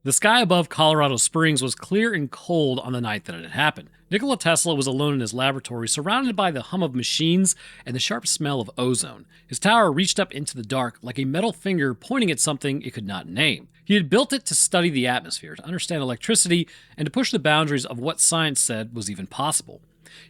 The sky above Colorado Springs was clear and cold on the night that it had happened. Nikola Tesla was alone in his laboratory, surrounded by the hum of machines and the sharp smell of ozone. His tower reached up into the dark like a metal finger pointing at something it could not name. He had built it to study the atmosphere, to understand electricity, and to push the boundaries of what science said was even possible.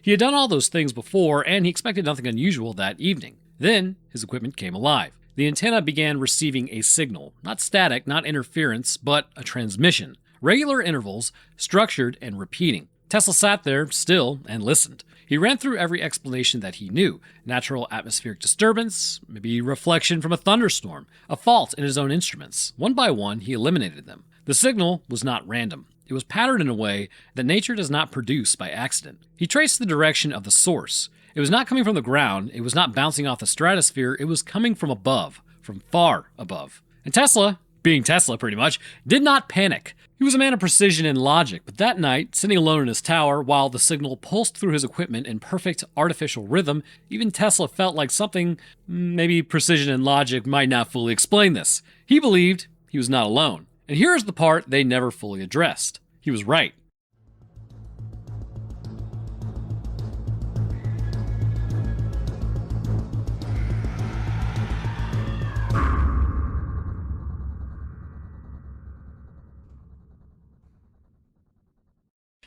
He had done all those things before, and he expected nothing unusual that evening. Then, his equipment came alive. The antenna began receiving a signal, not static, not interference, but a transmission. Regular intervals, structured and repeating. Tesla sat there, still, and listened. He ran through every explanation that he knew. Natural atmospheric disturbance, maybe reflection from a thunderstorm, a fault in his own instruments. One by one, he eliminated them. The signal was not random. It was patterned in a way that nature does not produce by accident. He traced the direction of the source. It was not coming from the ground, it was not bouncing off the stratosphere, it was coming from above, from far above. And Tesla, being Tesla pretty much, did not panic. He was a man of precision and logic, but that night, sitting alone in his tower while the signal pulsed through his equipment in perfect artificial rhythm, even Tesla felt like something, maybe precision and logic might not fully explain this. He believed he was not alone. And here's the part they never fully addressed. He was right.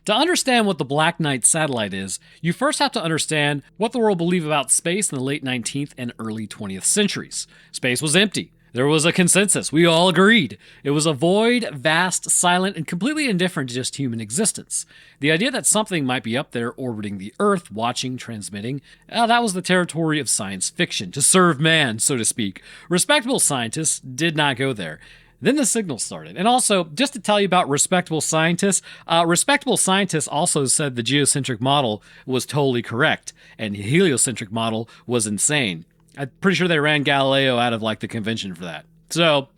To understand what the Black Knight satellite is, you first have to understand what the world believed about space in the late 19th and early 20th centuries. Space was empty. There was a consensus. We all agreed. It was a void, vast, silent, and completely indifferent to just human existence. The idea that something might be up there orbiting the Earth, watching, transmitting, that was the territory of science fiction, to serve man, so to speak. Respectable scientists did not go there. Then the signal started. And also, just to tell you about respectable scientists also said the geocentric model was totally correct, and the heliocentric model was insane. I'm pretty sure they ran Galileo out of the convention for that. So,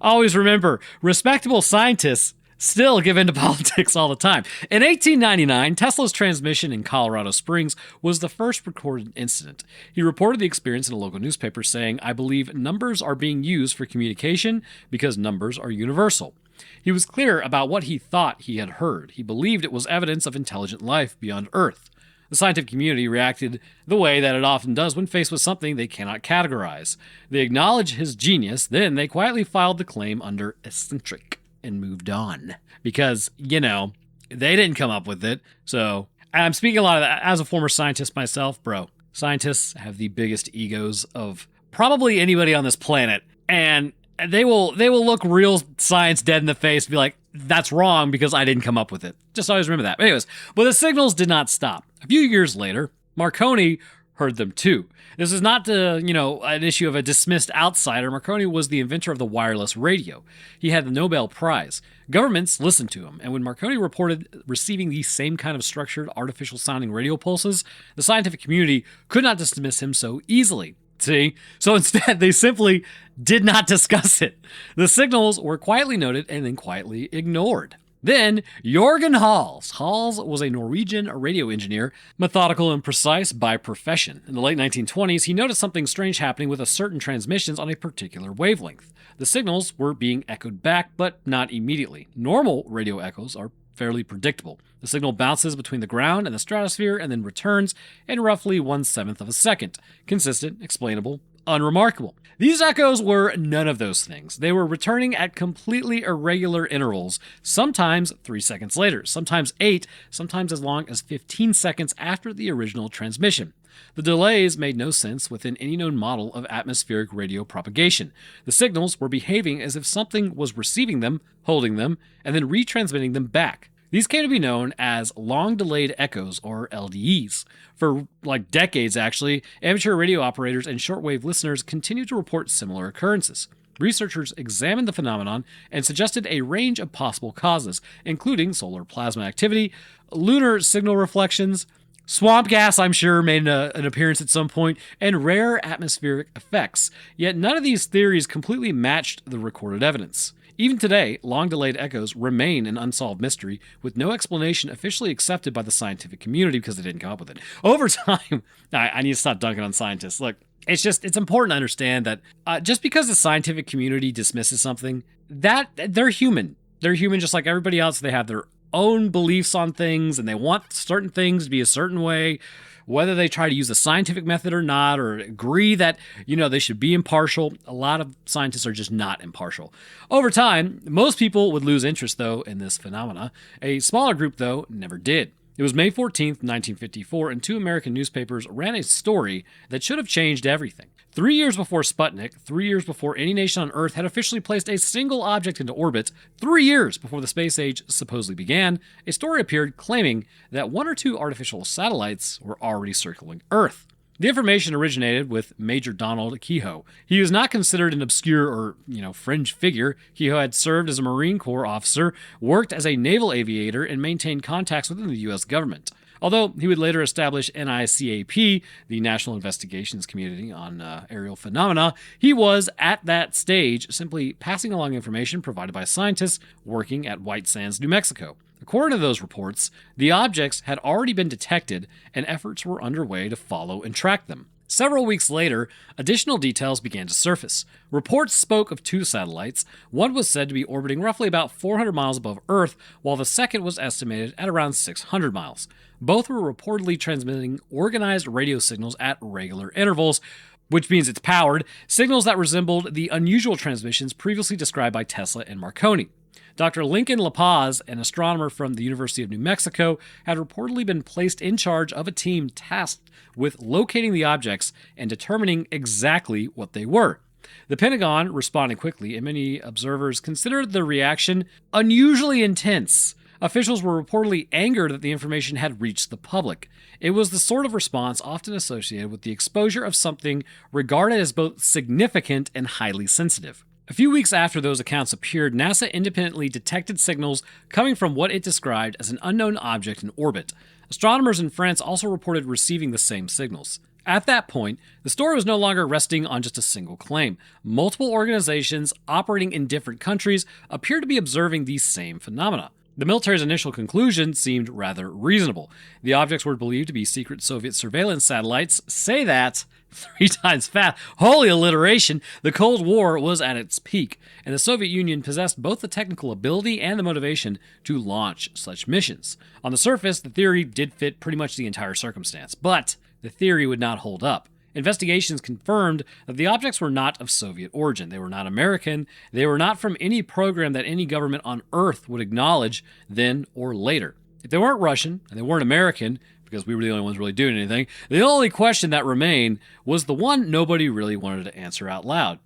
always remember, respectable scientists still give into politics all the time. In 1899, Tesla's transmission in Colorado Springs was the first recorded incident. He reported the experience in a local newspaper saying, "I believe numbers are being used for communication because numbers are universal." He was clear about what he thought he had heard. He believed it was evidence of intelligent life beyond Earth. The scientific community reacted the way that it often does when faced with something they cannot categorize. They acknowledged his genius, then they quietly filed the claim under eccentric and moved on. Because, they didn't come up with it. So, I'm speaking a lot of that as a former scientist myself, bro. Scientists have the biggest egos of probably anybody on this planet. And they will look real science dead in the face and be like, that's wrong because I didn't come up with it. Just always remember that. Anyways, but the signals did not stop. A few years later, Marconi heard them too. This is not an issue of a dismissed outsider. Marconi was the inventor of the wireless radio. He had the Nobel Prize. Governments listened to him, and when Marconi reported receiving these same kind of structured, artificial-sounding radio pulses, the scientific community could not dismiss him so easily. See? So instead, they simply did not discuss it. The signals were quietly noted and then quietly ignored. Then, Jørgen Hals. Hals was a Norwegian radio engineer, methodical and precise by profession. In the late 1920s, he noticed something strange happening with certain transmissions on a particular wavelength. The signals were being echoed back, but not immediately. Normal radio echoes are fairly predictable. The signal bounces between the ground and the stratosphere and then returns in roughly 1/7 of a second. Consistent, explainable, unremarkable. These echoes were none of those things. They were returning at completely irregular intervals, sometimes 3 seconds later, sometimes 8, sometimes as long as 15 seconds after the original transmission. The delays made no sense within any known model of atmospheric radio propagation. The signals were behaving as if something was receiving them, holding them, and then retransmitting them back. These came to be known as long-delayed echoes, or LDEs. For decades, actually, amateur radio operators and shortwave listeners continued to report similar occurrences. Researchers examined the phenomenon and suggested a range of possible causes, including solar plasma activity, lunar signal reflections, swamp gas, I'm sure, made an appearance at some point, and rare atmospheric effects. Yet none of these theories completely matched the recorded evidence. Even today, long-delayed echoes remain an unsolved mystery, with no explanation officially accepted by the scientific community because they didn't come up with it. Over time, I need to stop dunking on scientists. Look, it's important to understand that just because the scientific community dismisses something, that they're human. They're human just like everybody else. They have their own beliefs on things, and they want certain things to be a certain way, whether they try to use a scientific method or not, or agree that, they should be impartial. A lot of scientists are just not impartial. Over time, most people would lose interest, though, in this phenomena. A smaller group, though, never did. It was May 14th, 1954, and two American newspapers ran a story that should have changed everything. 3 years before Sputnik, 3 years before any nation on Earth had officially placed a single object into orbit, 3 years before the space age supposedly began, a story appeared claiming that one or two artificial satellites were already circling Earth. The information originated with Major Donald Kehoe. He was not considered an obscure or, fringe figure. Kehoe had served as a Marine Corps officer, worked as a naval aviator, and maintained contacts within the U.S. government. Although he would later establish NICAP, the National Investigations Community on Aerial Phenomena, he was, at that stage, simply passing along information provided by scientists working at White Sands, New Mexico. According to those reports, the objects had already been detected and efforts were underway to follow and track them. Several weeks later, additional details began to surface. Reports spoke of two satellites. One was said to be orbiting roughly about 400 miles above Earth, while the second was estimated at around 600 miles. Both were reportedly transmitting organized radio signals at regular intervals, which means it's powered, signals that resembled the unusual transmissions previously described by Tesla and Marconi. Dr. Lincoln La Paz, an astronomer from the University of New Mexico, had reportedly been placed in charge of a team tasked with locating the objects and determining exactly what they were. The Pentagon responded quickly, and many observers considered the reaction unusually intense. Officials were reportedly angered that the information had reached the public. It was the sort of response often associated with the exposure of something regarded as both significant and highly sensitive. A few weeks after those accounts appeared, NASA independently detected signals coming from what it described as an unknown object in orbit. Astronomers in France also reported receiving the same signals. At that point, the story was no longer resting on just a single claim. Multiple organizations operating in different countries appeared to be observing these same phenomena. The military's initial conclusion seemed rather reasonable. The objects were believed to be secret Soviet surveillance satellites. Say that 3 times fast. Holy alliteration. The Cold War was at its peak, and the Soviet Union possessed both the technical ability and the motivation to launch such missions. On the surface, the theory did fit pretty much the entire circumstance, but the theory would not hold up. Investigations confirmed that the objects were not of Soviet origin. They were not American. They were not from any program that any government on Earth would acknowledge then or later. If they weren't Russian and they weren't American, because we were the only ones really doing anything, the only question that remained was the one nobody really wanted to answer out loud.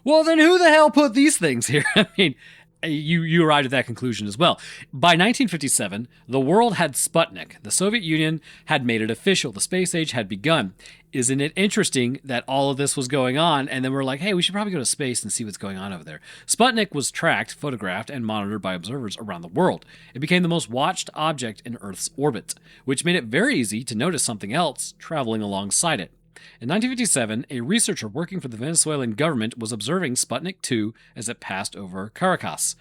Well, then who the hell put these things here? I mean, you arrived at that conclusion as well. By 1957, the world had Sputnik. The Soviet Union had made it official. The space age had begun. Isn't it interesting that all of this was going on, and then we're like, hey, we should probably go to space and see what's going on over there. Sputnik was tracked, photographed, and monitored by observers around the world. It became the most watched object in Earth's orbit, which made it very easy to notice something else traveling alongside it. In 1957, a researcher working for the Venezuelan government was observing Sputnik 2 as it passed over Caracas.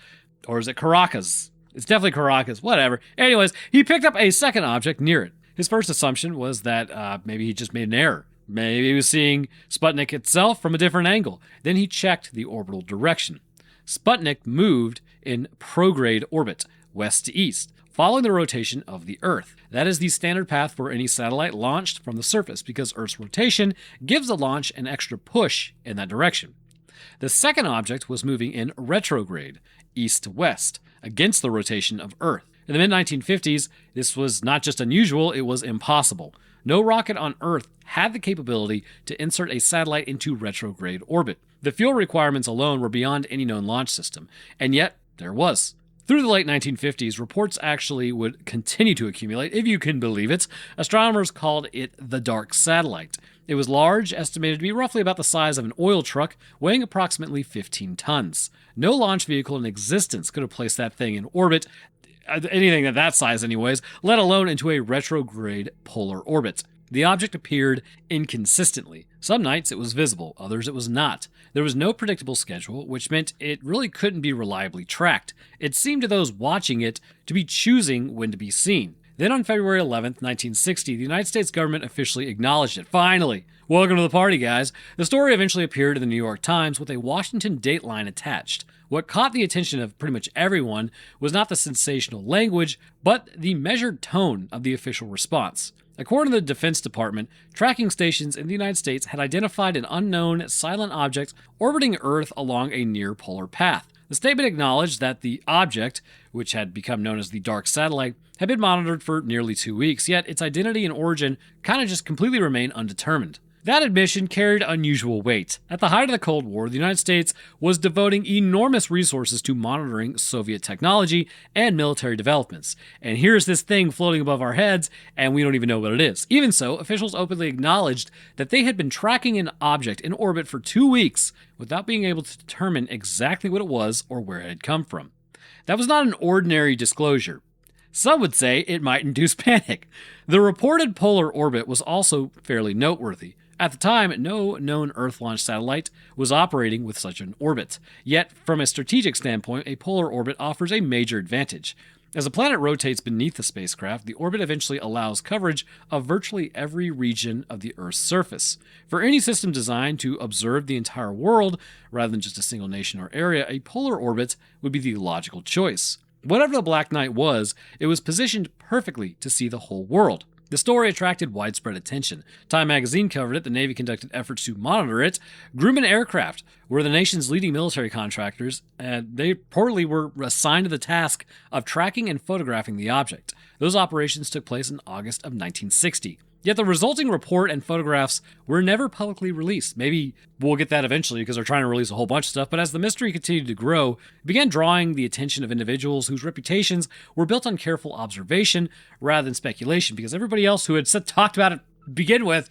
Or is it Caracas? It's definitely Caracas, whatever. Anyways, he picked up a second object near it. His first assumption was that maybe he just made an error. Maybe he was seeing Sputnik itself from a different angle. Then he checked the orbital direction. Sputnik moved in prograde orbit, west to east, following the rotation of the Earth. That is the standard path for any satellite launched from the surface, because Earth's rotation gives the launch an extra push in that direction. The second object was moving in retrograde, east to west, against the rotation of Earth. In the mid-1950s, this was not just unusual, it was impossible. No rocket on Earth had the capability to insert a satellite into retrograde orbit. The fuel requirements alone were beyond any known launch system, and yet there was. Through the late 1950s, reports actually would continue to accumulate, if you can believe it. Astronomers called it the dark satellite. It was large, estimated to be roughly about the size of an oil truck, weighing approximately 15 tons. No launch vehicle in existence could have placed that thing in orbit, anything of that size anyways, let alone into a retrograde polar orbit. The object appeared inconsistently. Some nights it was visible, others it was not. There was no predictable schedule, which meant it really couldn't be reliably tracked. It seemed to those watching it to be choosing when to be seen. Then on February 11th, 1960, the United States government officially acknowledged it. Finally! Welcome to the party, guys. The story eventually appeared in the New York Times with a Washington dateline attached. What caught the attention of pretty much everyone was not the sensational language, but the measured tone of the official response. According to the Defense Department, tracking stations in the United States had identified an unknown silent object orbiting Earth along a near-polar path. The statement acknowledged that the object, which had become known as the dark satellite, had been monitored for nearly 2 weeks, yet its identity and origin kind of just completely remained undetermined. That admission carried unusual weight. At the height of the Cold War, the United States was devoting enormous resources to monitoring Soviet technology and military developments. And here's this thing floating above our heads, and we don't even know what it is. Even so, officials openly acknowledged that they had been tracking an object in orbit for 2 weeks without being able to determine exactly what it was or where it had come from. That was not an ordinary disclosure. Some would say it might induce panic. The reported polar orbit was also fairly noteworthy. At the time, no known Earth-launched satellite was operating with such an orbit. Yet, from a strategic standpoint, a polar orbit offers a major advantage. As a planet rotates beneath the spacecraft, the orbit eventually allows coverage of virtually every region of the Earth's surface. For any system designed to observe the entire world, rather than just a single nation or area, a polar orbit would be the logical choice. Whatever the Black Knight was, it was positioned perfectly to see the whole world. The story attracted widespread attention. Time magazine covered it, the Navy conducted efforts to monitor it. Grumman Aircraft were the nation's leading military contractors, and they reportedly were assigned to the task of tracking and photographing the object. Those operations took place in August of 1960. Yet the resulting report and photographs were never publicly released. Maybe we'll get that eventually because they're trying to release a whole bunch of stuff, but as the mystery continued to grow, it began drawing the attention of individuals whose reputations were built on careful observation rather than speculation, because everybody else who had talked about it to begin with,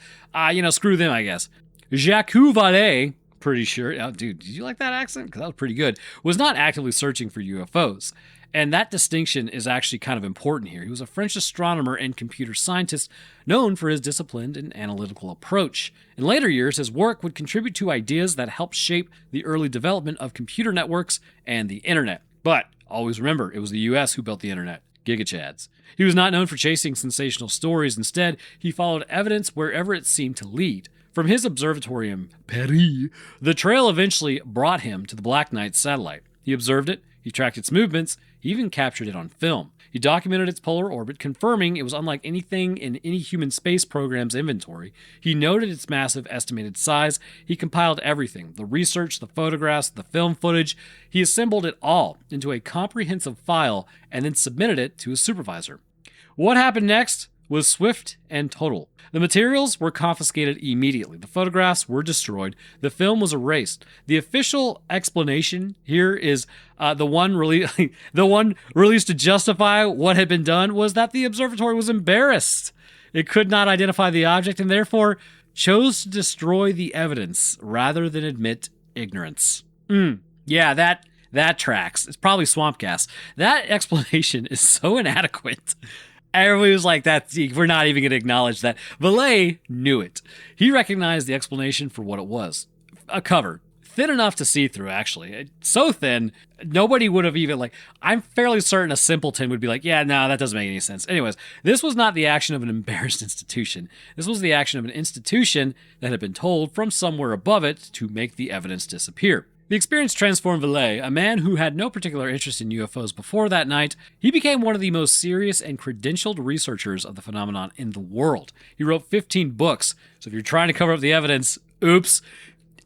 screw them, I guess. Jacques Vallee, pretty sure, oh, dude, did you like that accent? Because that was pretty good, was not actively searching for UFOs. And that distinction is actually kind of important here. He was a French astronomer and computer scientist known for his disciplined and analytical approach. In later years, his work would contribute to ideas that helped shape the early development of computer networks and the internet. But always remember, it was the US who built the internet. GigaChads. He was not known for chasing sensational stories. Instead, he followed evidence wherever it seemed to lead. From his observatory in Paris, the trail eventually brought him to the Black Knight satellite. He observed it, he tracked its movements, he even captured it on film. He documented its polar orbit, confirming it was unlike anything in any human space program's inventory. He noted its massive estimated size. He compiled everything, the research, the photographs, the film footage. He assembled it all into a comprehensive file and then submitted it to his supervisor. What happened next was swift and total. The materials were confiscated immediately. The photographs were destroyed. The film was erased. The official explanation here is the one released to justify what had been done was that the observatory was embarrassed. It could not identify the object and therefore chose to destroy the evidence rather than admit ignorance. Yeah, that tracks. It's probably swamp gas. That explanation is so inadequate. Everybody was like, we're not even going to acknowledge that. Vallee knew it. He recognized the explanation for what it was. A cover. Thin enough to see through, actually. So thin, nobody would have even, I'm fairly certain a simpleton would be like, yeah, no, that doesn't make any sense. Anyways, this was not the action of an embarrassed institution. This was the action of an institution that had been told from somewhere above it to make the evidence disappear. The experience transformed Vallee, a man who had no particular interest in UFOs before that night. He became one of the most serious and credentialed researchers of the phenomenon in the world. He wrote 15 books, so if you're trying to cover up the evidence, oops.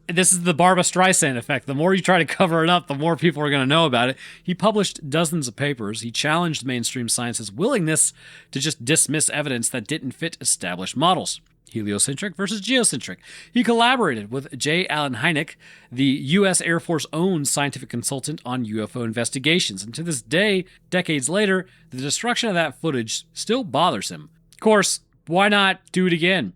This is the Barbra Streisand effect. The more you try to cover it up, the more people are going to know about it. He published dozens of papers. He challenged mainstream science's willingness to just dismiss evidence that didn't fit established models. Heliocentric versus geocentric. He collaborated with J. Allen Hynek, the U.S. Air Force-owned scientific consultant on UFO investigations, and to this day, decades later, the destruction of that footage still bothers him. Of course, why not do it again?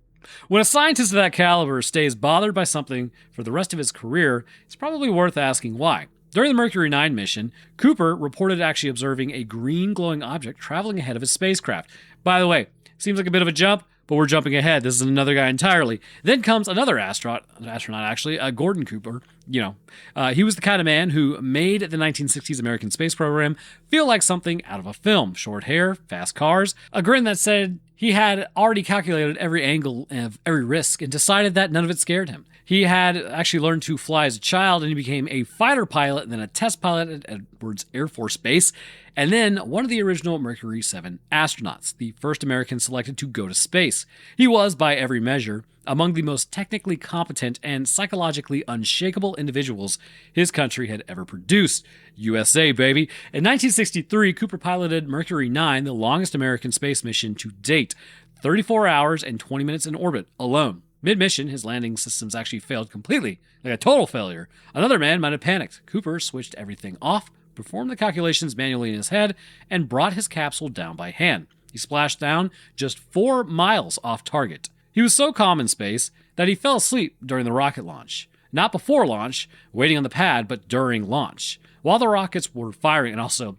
When a scientist of that caliber stays bothered by something for the rest of his career, it's probably worth asking why. During the Mercury 9 mission, Cooper reported actually observing a green glowing object traveling ahead of his spacecraft. By the way, seems like a bit of a jump. But we're jumping ahead. This is another guy entirely. Then comes another astronaut actually, Gordon Cooper. He was the kind of man who made the 1960s American space program feel like something out of a film. Short hair, fast cars, a grin that said he had already calculated every angle of every risk and decided that none of it scared him. He had actually learned to fly as a child, and he became a fighter pilot and then a test pilot at Edwards Air Force Base, and then one of the original Mercury 7 astronauts, the first American selected to go to space. He was, by every measure, among the most technically competent and psychologically unshakable individuals his country had ever produced. USA, baby. In 1963, Cooper piloted Mercury 9, the longest American space mission to date, 34 hours and 20 minutes in orbit, alone. Mid-mission, his landing systems actually failed completely, like a total failure. Another man might have panicked. Cooper switched everything off, performed the calculations manually in his head, and brought his capsule down by hand. He splashed down just 4 miles off target. He was so calm in space that he fell asleep during the rocket launch. Not before launch, waiting on the pad, but during launch. While the rockets were firing, and also,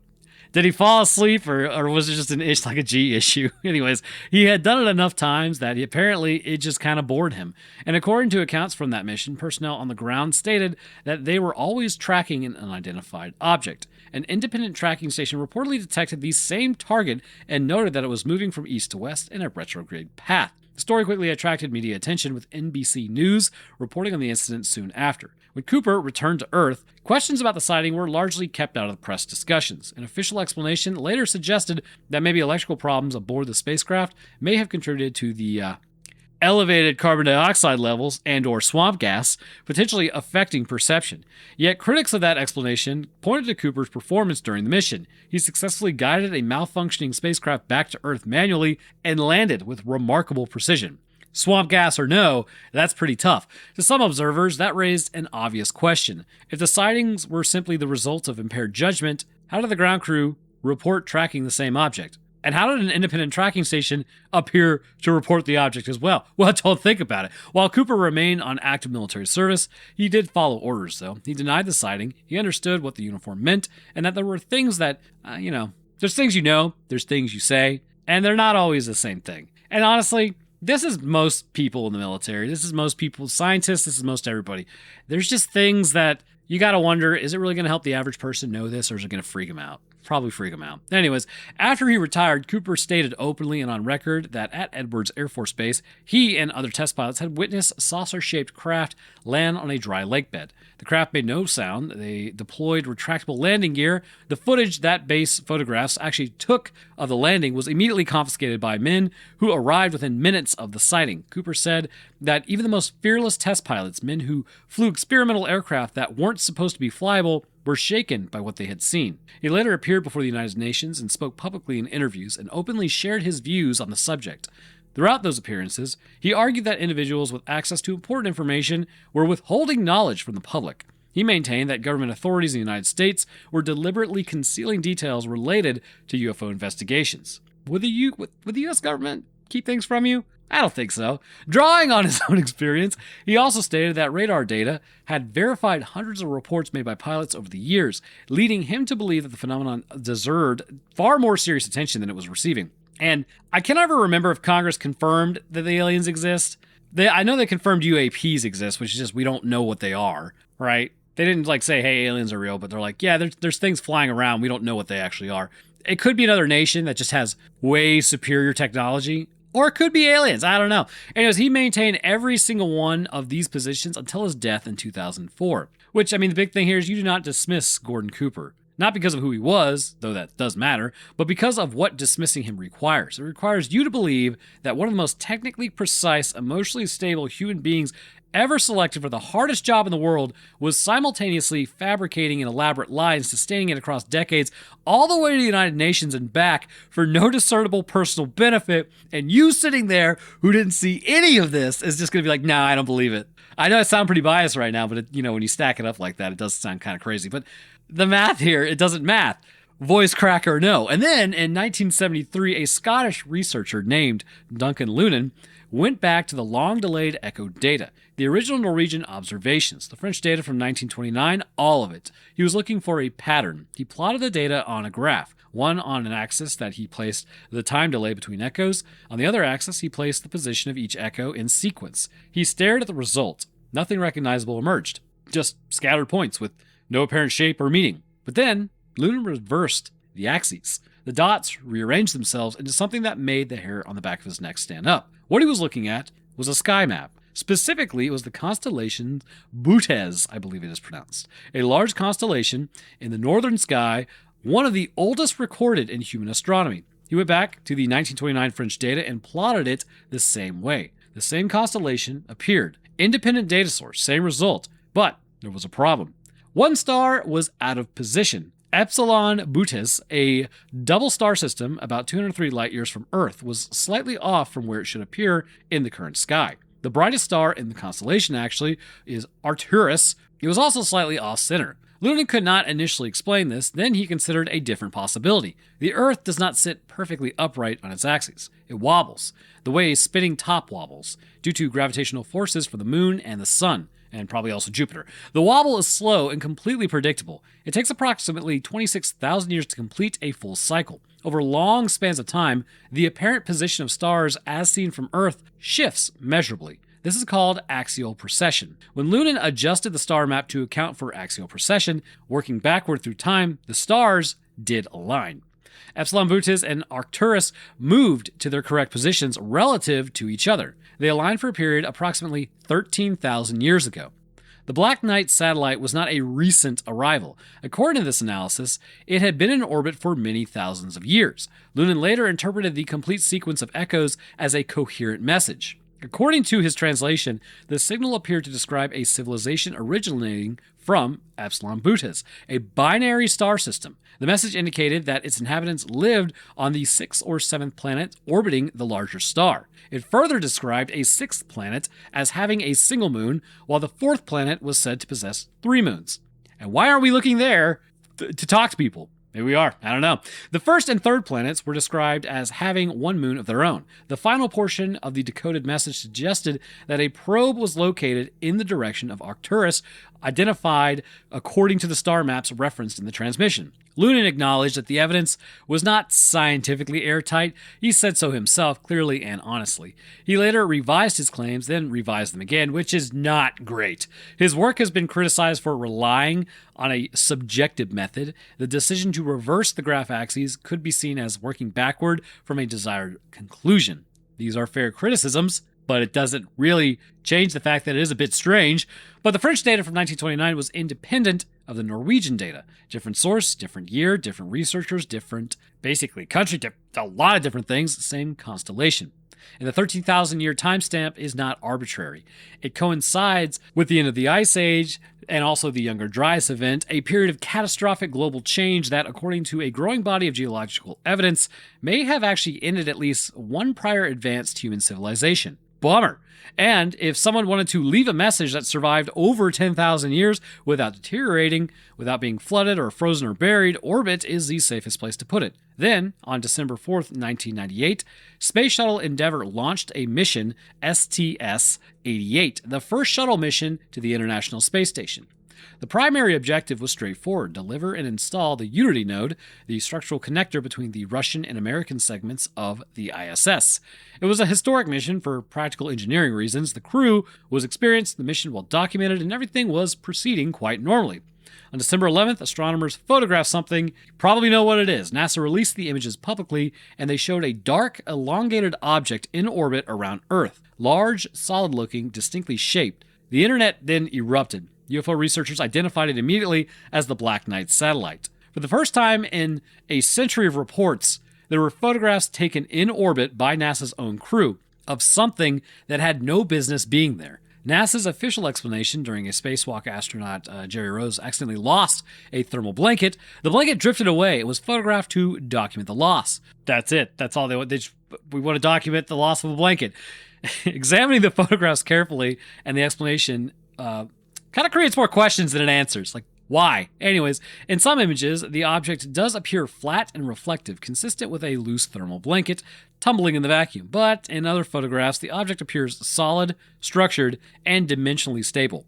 did he fall asleep or was it just like a G issue? Anyways, he had done it enough times that it just kind of bored him. And according to accounts from that mission, personnel on the ground stated that they were always tracking an unidentified object. An independent tracking station reportedly detected the same target and noted that it was moving from east to west in a retrograde path. The story quickly attracted media attention, with NBC News reporting on the incident soon after. When Cooper returned to Earth, questions about the sighting were largely kept out of the press discussions. An official explanation later suggested that maybe electrical problems aboard the spacecraft may have contributed to the elevated carbon dioxide levels and or swamp gas, potentially affecting perception. Yet critics of that explanation pointed to Cooper's performance during the mission. He successfully guided a malfunctioning spacecraft back to Earth manually and landed with remarkable precision. Swamp gas or no, that's pretty tough. To some observers, that raised an obvious question. If the sightings were simply the result of impaired judgment, how did the ground crew report tracking the same object? And how did an independent tracking station appear to report the object as well? Well, don't think about it. While Cooper remained on active military service, he did follow orders, though. He denied the sighting, he understood what the uniform meant, and that there were things that, there's things you know, there's things you say, and they're not always the same thing. And honestly, this is most people in the military. This is most people, scientists, this is most everybody. There's just things that you gotta wonder, is it really gonna help the average person know this, or is it gonna freak him out? Probably freak him out. Anyways, after he retired, Cooper stated openly and on record that at Edwards Air Force Base, he and other test pilots had witnessed a saucer-shaped craft land on a dry lake bed. The craft made no sound. They deployed retractable landing gear. The footage that base photographs actually took of the landing was immediately confiscated by men who arrived within minutes of the sighting. Cooper said that even the most fearless test pilots, men who flew experimental aircraft that weren't supposed to be flyable, were shaken by what they had seen. He later appeared before the United Nations and spoke publicly in interviews and openly shared his views on the subject. Throughout those appearances, he argued that individuals with access to important information were withholding knowledge from the public. He maintained that government authorities in the United States were deliberately concealing details related to UFO investigations. Would the U.S. government keep things from you? I don't think so. Drawing on his own experience, he also stated that radar data had verified hundreds of reports made by pilots over the years, leading him to believe that the phenomenon deserved far more serious attention than it was receiving. And I can never remember if Congress confirmed that the aliens exist. I know they confirmed UAPs exist, which is just we don't know what they are, right? They didn't say, hey, aliens are real, but they're like, yeah, there's things flying around. We don't know what they actually are. It could be another nation that just has way superior technology. Or it could be aliens. I don't know. Anyways, he maintained every single one of these positions until his death in 2004. Which, the big thing here is you do not dismiss Gordon Cooper. Not because of who he was, though that does matter, but because of what dismissing him requires. It requires you to believe that one of the most technically precise, emotionally stable human beings ever selected for the hardest job in the world was simultaneously fabricating an elaborate lie and sustaining it across decades all the way to the United Nations and back for no discernible personal benefit, and you sitting there who didn't see any of this is just going to be like, nah, I don't believe it. I know I sound pretty biased right now, but when you stack it up like that, it does sound kind of crazy. But the math here, it doesn't math. voice crack or no. And then in 1973, a Scottish researcher named Duncan Lunan went back to the long-delayed echo data, the original Norwegian observations, the French data from 1929, all of it. He was looking for a pattern. He plotted the data on a graph, one on an axis that he placed the time delay between echoes. On the other axis, he placed the position of each echo in sequence. He stared at the result. Nothing recognizable emerged, just scattered points with no apparent shape or meaning. But then, Lunan reversed the axes. The dots rearranged themselves into something that made the hair on the back of his neck stand up. What he was looking at was a sky map. Specifically, it was the constellation Bootes, I believe it is pronounced, a large constellation in the northern sky, one of the oldest recorded in human astronomy. He went back to the 1929 French data and plotted it the same way. The same constellation appeared. Independent data source, same result, but there was a problem. One star was out of position. Epsilon Bootes, a double star system about 203 light years from Earth, was slightly off from where it should appear in the current sky. The brightest star in the constellation, actually, is Arcturus. It was also slightly off-center. Lunan could not initially explain this, then he considered a different possibility. The Earth does not sit perfectly upright on its axis. It wobbles, the way a spinning top wobbles, due to gravitational forces from the Moon and the Sun, and probably also Jupiter. The wobble is slow and completely predictable. It takes approximately 26,000 years to complete a full cycle. Over long spans of time, the apparent position of stars as seen from Earth shifts measurably. This is called axial precession. When Lunan adjusted the star map to account for axial precession, working backward through time, the stars did align. Epsilon Bootes and Arcturus moved to their correct positions relative to each other. They aligned for a period approximately 13,000 years ago. The Black Knight satellite was not a recent arrival. According to this analysis, it had been in orbit for many thousands of years. Lunan later interpreted the complete sequence of echoes as a coherent message. According to his translation, the signal appeared to describe a civilization originating from Epsilon Bootes, a binary star system. The message indicated that its inhabitants lived on the 6th or 7th planet orbiting the larger star. It further described a 6th planet as having a single moon, while the 4th planet was said to possess 3 moons. And why aren't we looking there to talk to people? Maybe we are. I don't know. The 1st and 3rd planets were described as having 1 moon of their own. The final portion of the decoded message suggested that a probe was located in the direction of Arcturus, identified according to the star maps referenced in the transmission. Lunan acknowledged that the evidence was not scientifically airtight. He said so himself, clearly and honestly. He later revised his claims, then revised them again, which is not great. His work has been criticized for relying on a subjective method. The decision to reverse the graph axes could be seen as working backward from a desired conclusion. These are fair criticisms, but it doesn't really change the fact that it is a bit strange. But the French data from 1929 was independent of the Norwegian data. Different source, different year, different researchers, different, basically country, a lot of different things, same constellation. And the 13,000-year timestamp is not arbitrary. It coincides with the end of the Ice Age and also the Younger Dryas event, a period of catastrophic global change that, according to a growing body of geological evidence, may have actually ended at least one prior advanced human civilization. Bummer. And if someone wanted to leave a message that survived over 10,000 years without deteriorating, without being flooded or frozen or buried, orbit is the safest place to put it. Then, on December 4th, 1998, Space Shuttle Endeavour launched a mission, STS-88, the first shuttle mission to the International Space Station. The primary objective was straightforward: deliver and install the Unity node, the structural connector between the Russian and American segments of the ISS. It was a historic mission for practical engineering reasons. The crew was experienced, the mission well documented, and everything was proceeding quite normally. On December 11th, astronomers photographed something. You probably know what it is. NASA released the images publicly, and they showed a dark, elongated object in orbit around Earth. Large, solid-looking, distinctly shaped. The internet then erupted. UFO researchers identified it immediately as the Black Knight satellite. For the first time in a century of reports, there were photographs taken in orbit by NASA's own crew of something that had no business being there. NASA's official explanation: during a spacewalk, astronaut Jerry Rose accidentally lost a thermal blanket. The blanket drifted away. It was photographed to document the loss. That's it. That's all they want. We want to document the loss of a blanket. Examining the photographs carefully and the explanation kind of creates more questions than it answers. Like, Why? Anyways, in some images, the object does appear flat and reflective, consistent with a loose thermal blanket tumbling in the vacuum. But in other photographs, the object appears solid, structured, and dimensionally stable.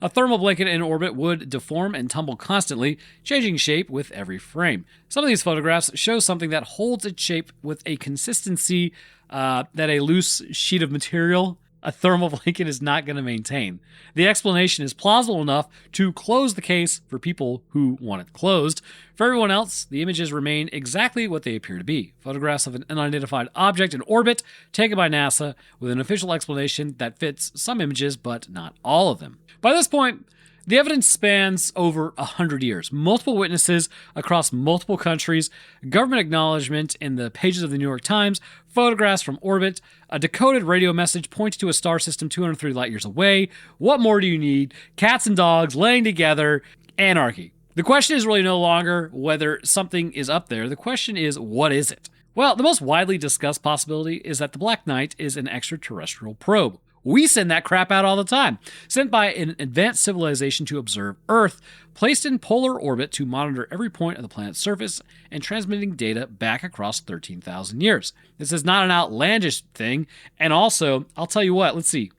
A thermal blanket in orbit would deform and tumble constantly, changing shape with every frame. Some of these photographs show something that holds its shape with a consistency that a loose sheet of material, a thermal blanket, is not going to maintain. The explanation is plausible enough to close the case for people who want it closed. For everyone else, the images remain exactly what they appear to be. Photographs of an unidentified object in orbit taken by NASA with an official explanation that fits some images but not all of them. By this point, the evidence spans over 100 years, multiple witnesses across multiple countries, government acknowledgement in the pages of the New York Times, photographs from orbit, a decoded radio message pointing to a star system 203 light years away. What more do you need? Cats and dogs laying together, anarchy. The question is really no longer whether something is up there. The question is, what is it? Well, the most widely discussed possibility is that the Black Knight is an extraterrestrial probe. We send that crap out all the time. Sent by an advanced civilization to observe Earth, placed in polar orbit to monitor every point of the planet's surface, and transmitting data back across 13,000 years. This is not an outlandish thing. And also, I'll tell you what, let's see.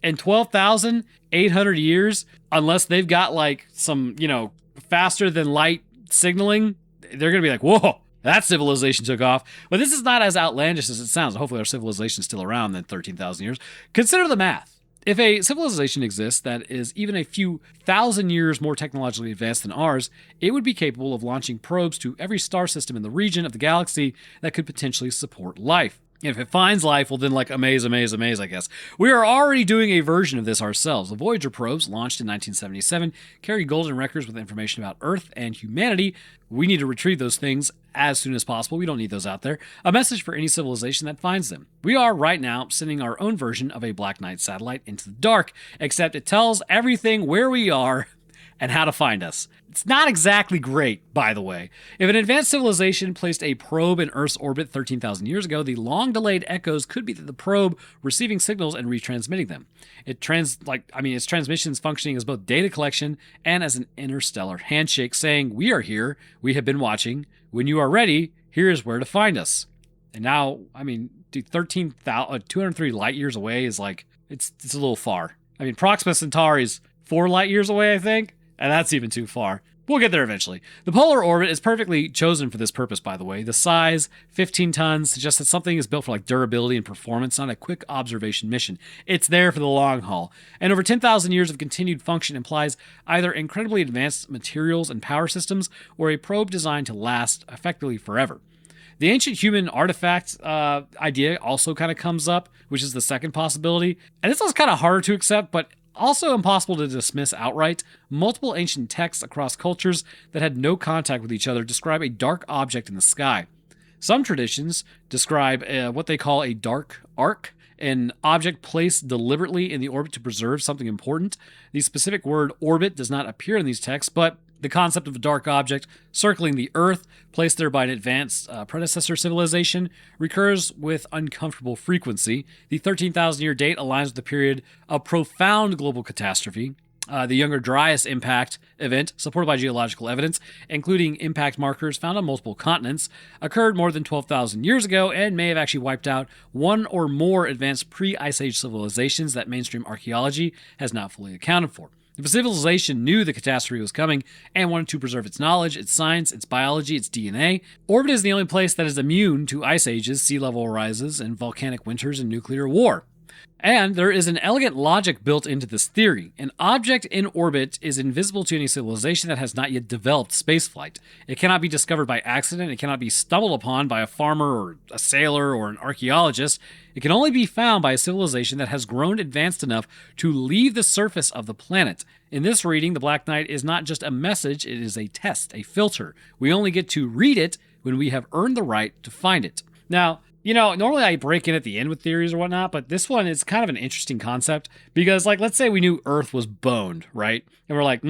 In 12,800 years, unless they've got like some, faster than light signaling, they're going to be like, whoa, that civilization took off. But this is not as outlandish as it sounds. Hopefully our civilization is still around than 13,000 years. Consider the math. If a civilization exists that is even a few thousand years more technologically advanced than ours, it would be capable of launching probes to every star system in the region of the galaxy that could potentially support life. If it finds life, well then amaze, I guess. We are already doing a version of this ourselves. The Voyager probes, launched in 1977, carry golden records with information about Earth and humanity. We need to retrieve those things as soon as possible. We don't need those out there. A message for any civilization that finds them. We are right now sending our own version of a Black Knight satellite into the dark, except it tells everything where we are and how to find us. It's not exactly great, by the way. If an advanced civilization placed a probe in Earth's orbit 13,000 years ago, the long-delayed echoes could be the probe receiving signals and retransmitting them. Its transmissions functioning as both data collection and as an interstellar handshake saying, we are here, we have been watching, when you are ready, here is where to find us. And now, 203 light years away is it's a little far. Proxima Centauri is 4 light years away, I think. And that's even too far. We'll get there eventually. The polar orbit is perfectly chosen for this purpose, by the way. The size, 15 tons, suggests that something is built for durability and performance, not a quick observation mission. It's there for the long haul. And over 10,000 years of continued function implies either incredibly advanced materials and power systems, or a probe designed to last effectively forever. The ancient human artifact idea also kind of comes up, which is the second possibility. And this one's kind of harder to accept, but also impossible to dismiss outright. Multiple ancient texts across cultures that had no contact with each other describe a dark object in the sky. Some traditions describe what they call a dark arc, an object placed deliberately in the orbit to preserve something important. The specific word orbit does not appear in these texts, but the concept of a dark object circling the Earth, placed there by an advanced predecessor civilization, recurs with uncomfortable frequency. The 13,000-year date aligns with the period of profound global catastrophe. The Younger Dryas impact event, supported by geological evidence, including impact markers found on multiple continents, occurred more than 12,000 years ago and may have actually wiped out one or more advanced pre-Ice Age civilizations that mainstream archaeology has not fully accounted for. If a civilization knew the catastrophe was coming and wanted to preserve its knowledge, its science, its biology, its DNA, orbit is the only place that is immune to ice ages, sea level rises, and volcanic winters and nuclear war. And there is an elegant logic built into this theory. An object in orbit is invisible to any civilization that has not yet developed spaceflight. It cannot be discovered by accident. It cannot be stumbled upon by a farmer or a sailor or an archaeologist. It can only be found by a civilization that has grown advanced enough to leave the surface of the planet. In this reading, the Black Knight is not just a message, it is a test, a filter. We only get to read it when we have earned the right to find it. Now, normally I break in at the end with theories or whatnot, but this one is kind of an interesting concept because, let's say we knew Earth was boned, right? And we're like,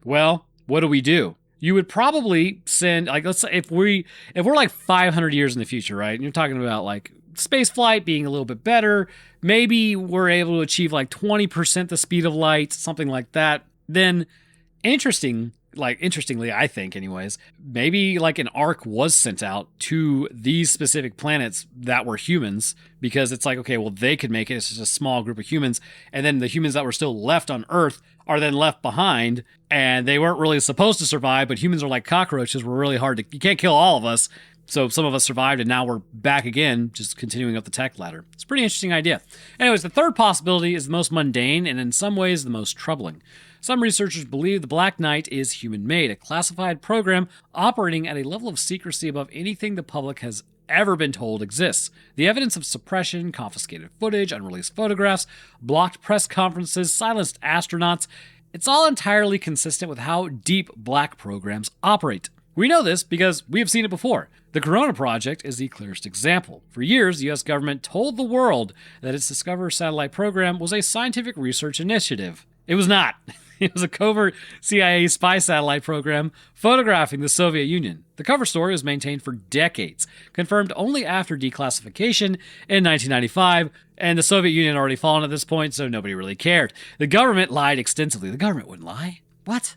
well, what do? You would probably send, let's say if we're 500 years in the future, right? And you're talking about space flight being a little bit better. Maybe we're able to achieve 20% the speed of light, something like that. Then Interestingly, I think anyways, maybe like an ark was sent out to these specific planets that were humans, because it's like, okay, well, they could make it. It's just a small group of humans. And then the humans that were still left on Earth are then left behind, and they weren't really supposed to survive, but humans are like cockroaches. We're really hard to, you can't kill all of us. So some of us survived, and now we're back again, just continuing up the tech ladder. It's a pretty interesting idea. Anyways, the third possibility is the most mundane and in some ways the most troubling. Some researchers believe the Black Knight is human-made, a classified program operating at a level of secrecy above anything the public has ever been told exists. The evidence of suppression, confiscated footage, unreleased photographs, blocked press conferences, silenced astronauts, it's all entirely consistent with how deep black programs operate. We know this because we have seen it before. The Corona Project is the clearest example. For years, the U.S. government told the world that its Discover satellite program was a scientific research initiative. It was not. It was a covert CIA spy satellite program photographing the Soviet Union. The cover story was maintained for decades, confirmed only after declassification in 1995, and the Soviet Union had already fallen at this point, so nobody really cared. The government lied extensively. The government wouldn't lie. What?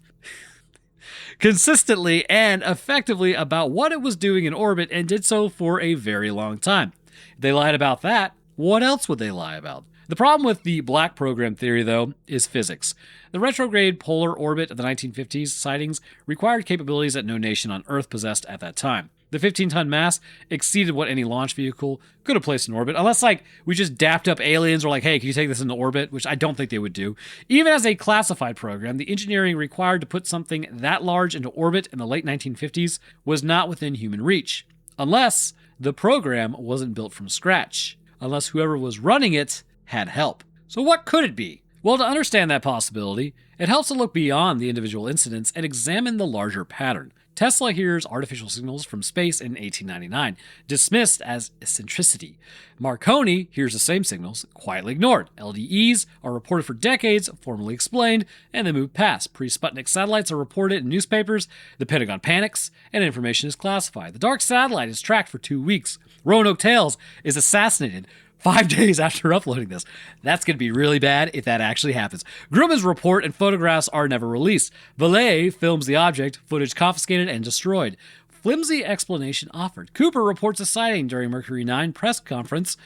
Consistently and effectively about what it was doing in orbit, and did so for a very long time. If they lied about that, what else would they lie about? The problem with the black program theory, though, is physics. The retrograde polar orbit of the 1950s sightings required capabilities that no nation on Earth possessed at that time. The 15-ton mass exceeded what any launch vehicle could have placed in orbit, unless, we just dapped up aliens or hey, can you take this into orbit? Which I don't think they would do. Even as a classified program, the engineering required to put something that large into orbit in the late 1950s was not within human reach. Unless the program wasn't built from scratch. Unless whoever was running it had help. So what could it be? Well, to understand that possibility, it helps to look beyond the individual incidents and examine the larger pattern. Tesla hears artificial signals from space in 1899, dismissed as eccentricity. Marconi hears the same signals, quietly ignored. LDEs are reported for decades, formally explained, and then moved past. Pre-Sputnik satellites are reported in newspapers, the Pentagon panics, and information is classified. The dark satellite is tracked for 2 weeks. Roanoke Tales is assassinated 5 days after uploading this. That's going to be really bad if that actually happens. Grumman's report and photographs are never released. Vallee films the object, footage confiscated and destroyed. Flimsy explanation offered. Cooper reports a sighting during Mercury 9 press conference.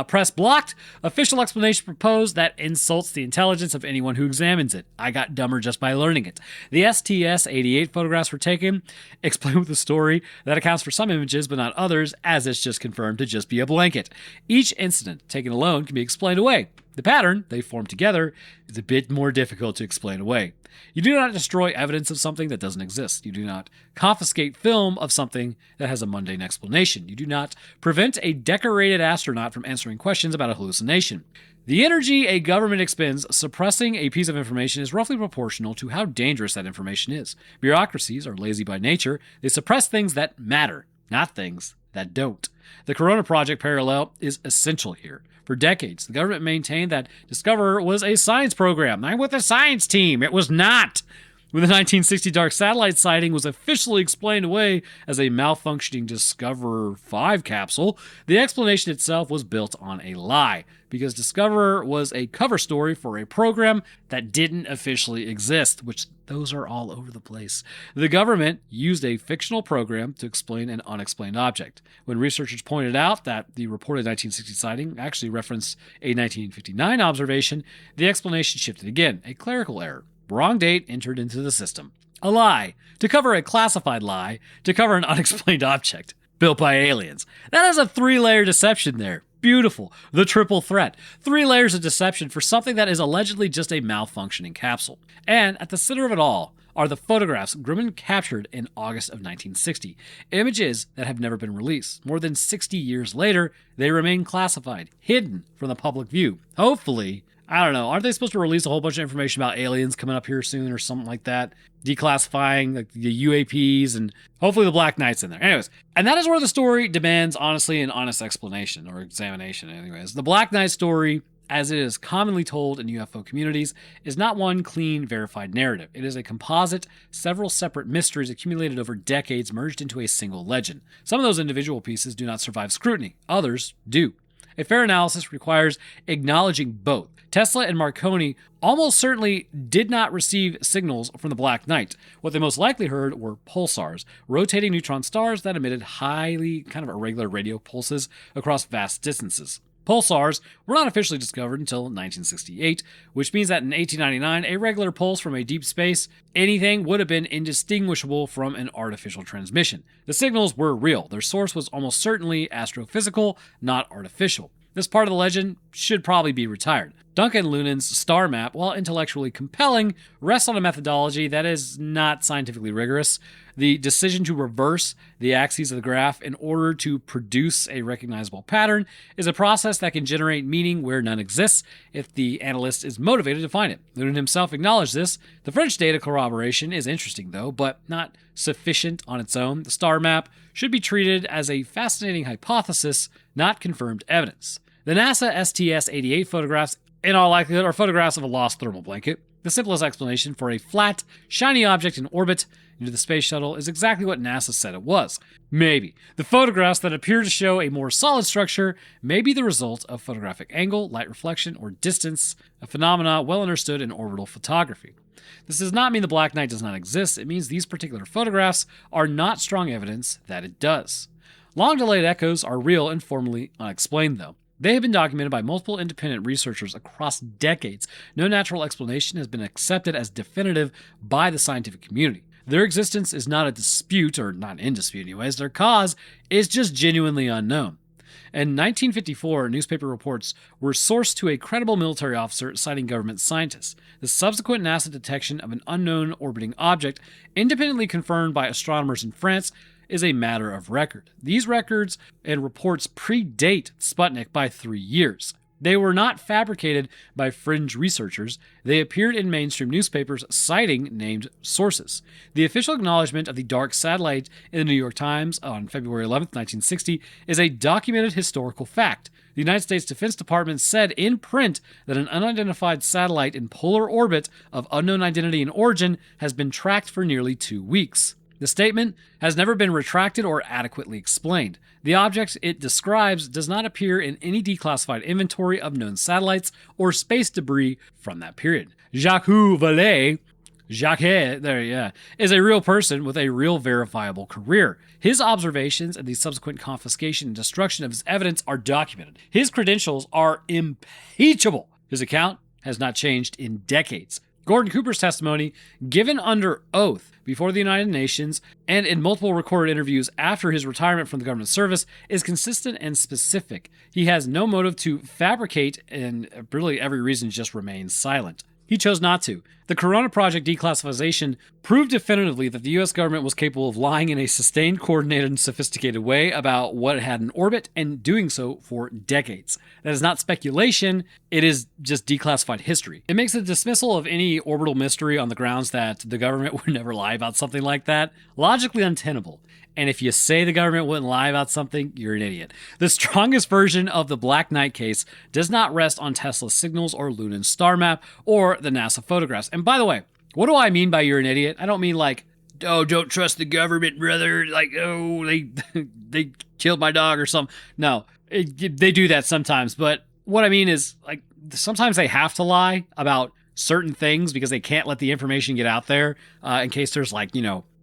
Press blocked. Official explanation proposed that insults the intelligence of anyone who examines it. I got dumber just by learning it. The STS-88 photographs were taken. Explain with a story that accounts for some images but not others, as it's just confirmed to just be a blanket. Each incident, taken alone, can be explained away. The pattern they form together is a bit more difficult to explain away. You do not destroy evidence of something that doesn't exist. You do not confiscate film of something that has a mundane explanation. You do not prevent a decorated astronaut from answering questions about a hallucination. The energy a government expends suppressing a piece of information is roughly proportional to how dangerous that information is. Bureaucracies are lazy by nature. They suppress things that matter, not things that don't. The Corona Project parallel is essential here. For decades, the government maintained that Discover was a science program. I'm with the science team. It was not. When the 1960 dark satellite sighting was officially explained away as a malfunctioning Discover 5 capsule, the explanation itself was built on a lie, because Discover was a cover story for a program that didn't officially exist, which those are all over the place. The government used a fictional program to explain an unexplained object. When researchers pointed out that the reported 1960 sighting actually referenced a 1959 observation, the explanation shifted again, a clerical error. Wrong date entered into the system. A lie. To cover a classified lie. To cover an unexplained object. Built by aliens. That is a 3-layer deception there. Beautiful. The triple threat. 3 layers of deception for something that is allegedly just a malfunctioning capsule. And at the center of it all are the photographs Grumman captured in August of 1960. Images that have never been released. More than 60 years later, they remain classified, hidden from the public view. Hopefully, I don't know, aren't they supposed to release a whole bunch of information about aliens coming up here soon or something like that? Declassifying the UAPs and hopefully the Black Knight's in there. Anyways, and that is where the story demands, honestly, an honest explanation or examination anyways. The Black Knight story, as it is commonly told in UFO communities, is not one clean, verified narrative. It is a composite, several separate mysteries accumulated over decades merged into a single legend. Some of those individual pieces do not survive scrutiny. Others do. A fair analysis requires acknowledging both. Tesla and Marconi almost certainly did not receive signals from the Black Knight. What they most likely heard were pulsars, rotating neutron stars that emitted highly kind of irregular radio pulses across vast distances. Pulsars were not officially discovered until 1968, which means that in 1899, a regular pulse from a deep space anything would have been indistinguishable from an artificial transmission. The signals were real. Their source was almost certainly astrophysical, not artificial. This part of the legend should probably be retired. Duncan Lunan's star map, while intellectually compelling, rests on a methodology that is not scientifically rigorous. The decision to reverse the axes of the graph in order to produce a recognizable pattern is a process that can generate meaning where none exists if the analyst is motivated to find it. Lunan himself acknowledged this. The French data corroboration is interesting, though, but not sufficient on its own. The star map should be treated as a fascinating hypothesis, not confirmed evidence. The NASA STS-88 photographs, in all likelihood, are photographs of a lost thermal blanket. The simplest explanation for a flat, shiny object in orbit into the space shuttle is exactly what NASA said it was. Maybe. The photographs that appear to show a more solid structure may be the result of photographic angle, light reflection, or distance, a phenomena well understood in orbital photography. This does not mean the Black Knight does not exist. It means these particular photographs are not strong evidence that it does. Long-delayed echoes are real and formally unexplained, though. They have been documented by multiple independent researchers across decades. No natural explanation has been accepted as definitive by the scientific community. Their existence is not a dispute, or not in dispute anyways. Their cause is just genuinely unknown. In 1954, newspaper reports were sourced to a credible military officer citing government scientists. The subsequent NASA detection of an unknown orbiting object, independently confirmed by astronomers in France, is a matter of record. These records and reports predate Sputnik by 3 years. They were not fabricated by fringe researchers. They appeared in mainstream newspapers citing named sources. The official acknowledgement of the dark satellite in the New York Times on February 11, 1960, is a documented historical fact. The United States Defense Department said in print that an unidentified satellite in polar orbit of unknown identity and origin has been tracked for nearly 2 weeks. The statement has never been retracted or adequately explained. The object it describes does not appear in any declassified inventory of known satellites or space debris from that period. Jacques Vallee, is a real person with a real verifiable career. His observations and the subsequent confiscation and destruction of his evidence are documented. His credentials are impeachable. His account has not changed in decades. Gordon Cooper's testimony, given under oath before the United Nations and in multiple recorded interviews after his retirement from the government service, is consistent and specific. He has no motive to fabricate, and really every reason just remains silent. He chose not to. The Corona Project declassification proved definitively that the U.S. government was capable of lying in a sustained, coordinated, and sophisticated way about what it had in orbit, and doing so for decades. That is not speculation, it is just declassified history. It makes the dismissal of any orbital mystery on the grounds that the government would never lie about something like that logically untenable. And if you say the government wouldn't lie about something, you're an idiot. The strongest version of the Black Knight case does not rest on Tesla's signals or Lunan's star map or the NASA photographs. And by the way, what do I mean by you're an idiot? I don't mean like, oh, don't trust the government, brother. Like, oh, they killed my dog or something. No, they do that sometimes. But what I mean is, like, sometimes they have to lie about certain things because they can't let the information get out there in case there's, like,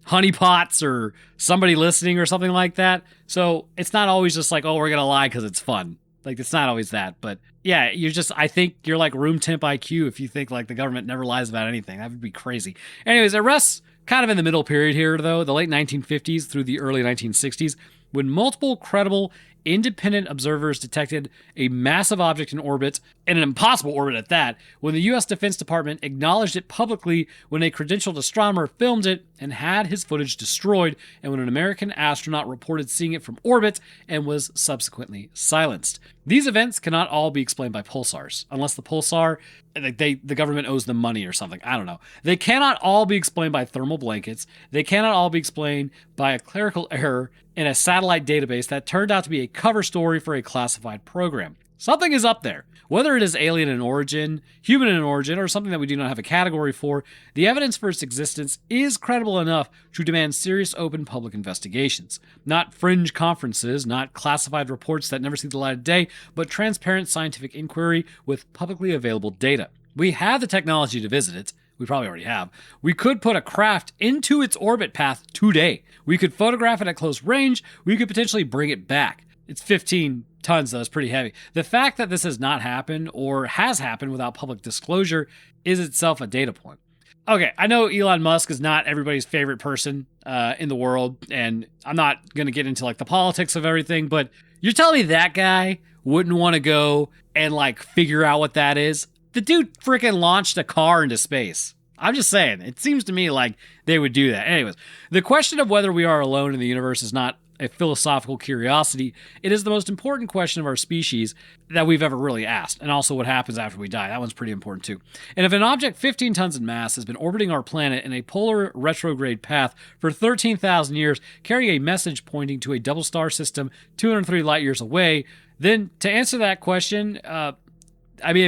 honeypots or somebody listening or something like that. So it's not always just like, oh, we're going to lie because it's fun. Like, it's not always that. But yeah, I think you're like room temp IQ if you think like the government never lies about anything. That would be crazy. Anyways, it rests kind of in the middle period here, though, the late 1950s through the early 1960s, when multiple credible independent observers detected a massive object in orbit, and an impossible orbit at that, when the U.S. Defense Department acknowledged it publicly, when a credentialed astronomer filmed it and had his footage destroyed, and when an American astronaut reported seeing it from orbit and was subsequently silenced. These events cannot all be explained by pulsars, unless the pulsar, the government owes them money or something. I don't know. They cannot all be explained by thermal blankets. They cannot all be explained by a clerical error in a satellite database that turned out to be a cover story for a classified program. Something is up there. Whether it is alien in origin, human in origin, or something that we do not have a category for, the evidence for its existence is credible enough to demand serious open public investigations. Not fringe conferences, not classified reports that never see the light of day, but transparent scientific inquiry with publicly available data. We have the technology to visit it. We probably already have. We could put a craft into its orbit path today. We could photograph it at close range. We could potentially bring it back. It's 15 tons, though. It's pretty heavy. The fact that this has not happened or has happened without public disclosure is itself a data point. Okay, I know Elon Musk is not everybody's favorite person in the world, and I'm not going to get into like the politics of everything, but you're telling me that guy wouldn't want to go and like figure out what that is? The dude freaking launched a car into space. I'm just saying, it seems to me like they would do that. Anyways, the question of whether we are alone in the universe is not a philosophical curiosity. It is the most important question of our species that we've ever really asked, and also what happens after we die. That one's pretty important too. And if an object 15 tons in mass has been orbiting our planet in a polar retrograde path for 13,000 years, carrying a message pointing to a double star system 203 light years away, then to answer that question, it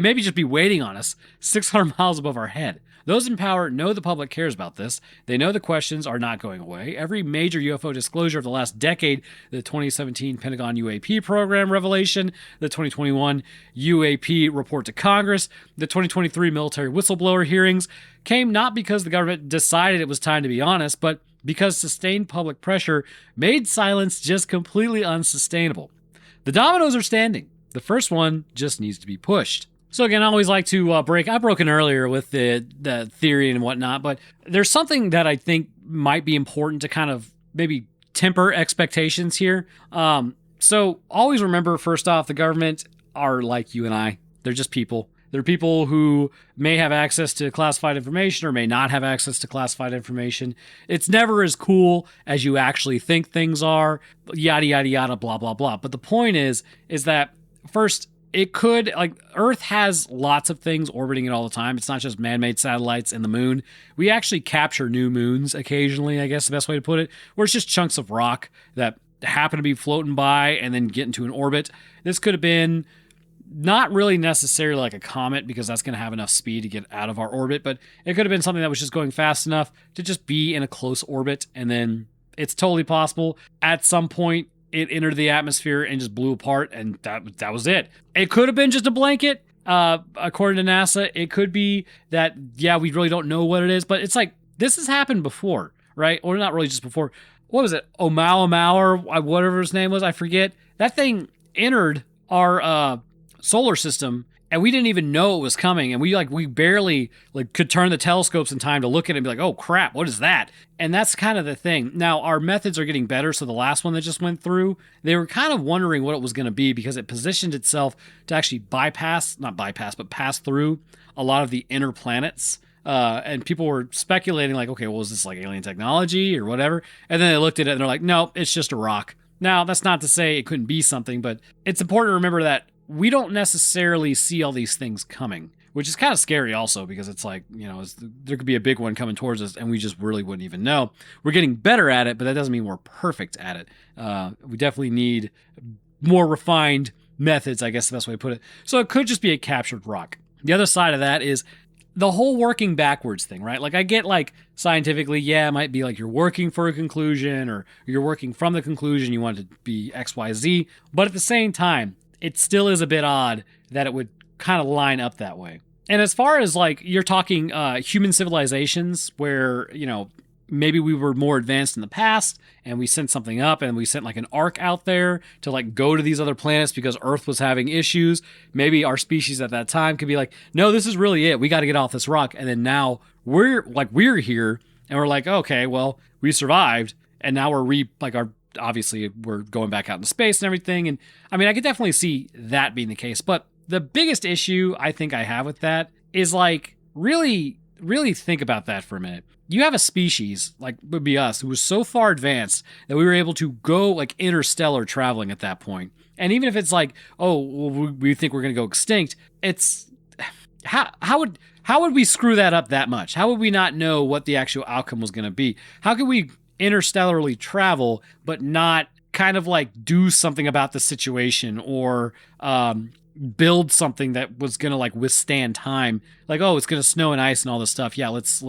maybe just be waiting on us 600 miles above our head. Those in power know the public cares about this. They know the questions are not going away. Every major UFO disclosure of the last decade, the 2017 Pentagon UAP program revelation, the 2021 UAP report to Congress, the 2023 military whistleblower hearings, came not because the government decided it was time to be honest, but because sustained public pressure made silence just completely unsustainable. The dominoes are standing. The first one just needs to be pushed. So again, I always like to I broke in earlier with the theory and whatnot, but there's something that I think might be important to kind of maybe temper expectations here. So always remember, first off, the government are like you and I. They're just people. They're people who may have access to classified information or may not have access to classified information. It's never as cool as you actually think things are, yada, yada, yada, blah, blah, blah. But the point is that first, it could, like, Earth has lots of things orbiting it all the time. It's not just man-made satellites and the moon. We actually capture new moons occasionally, I guess the best way to put it, where it's just chunks of rock that happen to be floating by and then get into an orbit. This could have been not really necessarily like a comet because that's going to have enough speed to get out of our orbit, but it could have been something that was just going fast enough to just be in a close orbit, and then it's totally possible at some point it entered the atmosphere and just blew apart, and that was it. It could have been just a blanket, according to NASA. It could be that, yeah, we really don't know what it is, but it's like, this has happened before, right? Or not really just before. What was it? Oumuamua or whatever his name was, I forget. That thing entered our solar system, and we didn't even know it was coming, and we barely could turn the telescopes in time to look at it and be like, oh crap, what is that? And that's kind of the thing. Now, our methods are getting better, so the last one that just went through, they were kind of wondering what it was going to be because it positioned itself to actually pass through a lot of the inner planets. And people were speculating like, okay, well, is this like alien technology or whatever? And then they looked at it and they're like, no, it's just a rock. Now, that's not to say it couldn't be something, but it's important to remember that we don't necessarily see all these things coming, which is kind of scary also because it's like, there could be a big one coming towards us and we just really wouldn't even know. We're getting better at it, but that doesn't mean we're perfect at it. We definitely need more refined methods, I guess the best way to put it. So it could just be a captured rock. The other side of that is the whole working backwards thing, right? Like I get like scientifically, yeah, it might be like you're working for a conclusion or you're working from the conclusion, you want it to be X, Y, Z. But at the same time, it still is a bit odd that it would kind of line up that way. And as far as like, you're talking human civilizations where, maybe we were more advanced in the past and we sent something up and we sent like an ark out there to like go to these other planets because Earth was having issues. Maybe our species at that time could be like, no, this is really it. We got to get off this rock. And then now we're here and we're like, okay, well, we survived. And now obviously we're going back out into space and everything. And I mean, I could definitely see that being the case. But the biggest issue I think I have with that is like, really, really think about that for a minute. You have a species, like would be us, who was so far advanced that we were able to go like interstellar traveling at that point. And even if it's like, oh, well, we think we're going to go extinct, it's how would we screw that up that much? How would we not know what the actual outcome was going to be? How could we interstellarly travel but not kind of like do something about the situation or build something that was gonna like withstand time. Like, oh, it's gonna snow and ice and all this stuff. Yeah, let's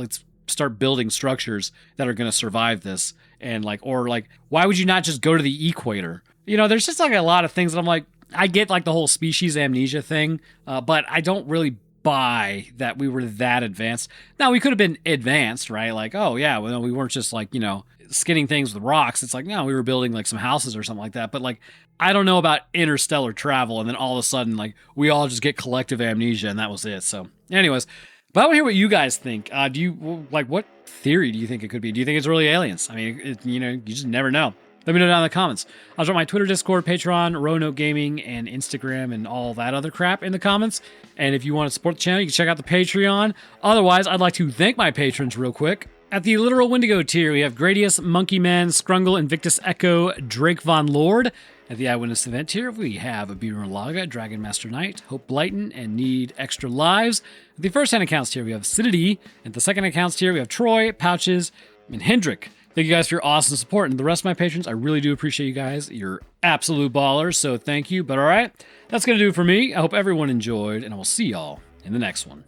start building structures that are gonna survive this. And like, or like, why would you not just go to the equator? You know, there's just like a lot of things that I'm like, I get like the whole species amnesia thing, but I don't really buy that we were that advanced. Now, we could have been advanced, right? Like, oh yeah, well, we weren't just like, you know, skinning things with rocks. It's like, no, we were building like some houses or something like that. But like, I don't know about interstellar travel, and then all of a sudden, like, we all just get collective amnesia, and that was it. So, anyways, but I want to hear what you guys think. Do you like, what theory do you think it could be? Do you think it's really aliens? I mean, you know, you just never know. Let me know down in the comments. I'll drop my Twitter, Discord, Patreon, Roanoke Gaming, and Instagram, and all that other crap in the comments. And if you want to support the channel, you can check out the Patreon. Otherwise, I'd like to thank my patrons real quick. At the Literal Wendigo tier, we have Gradius, Monkey Man, Scrungle, Invictus Echo, Drake Von Lord. At the Eyewitness Event tier, we have Abiru Laga, Dragon Master Knight, Hope Blighton, and Need Extra Lives. At the first-hand accounts tier, we have Acidity. At the second accounts tier, we have Troy, Pouches, and Hendrick. Thank you guys for your awesome support. And the rest of my patrons, I really do appreciate you guys. You're absolute ballers, so thank you. But all right, that's going to do it for me. I hope everyone enjoyed, and I will see y'all in the next one.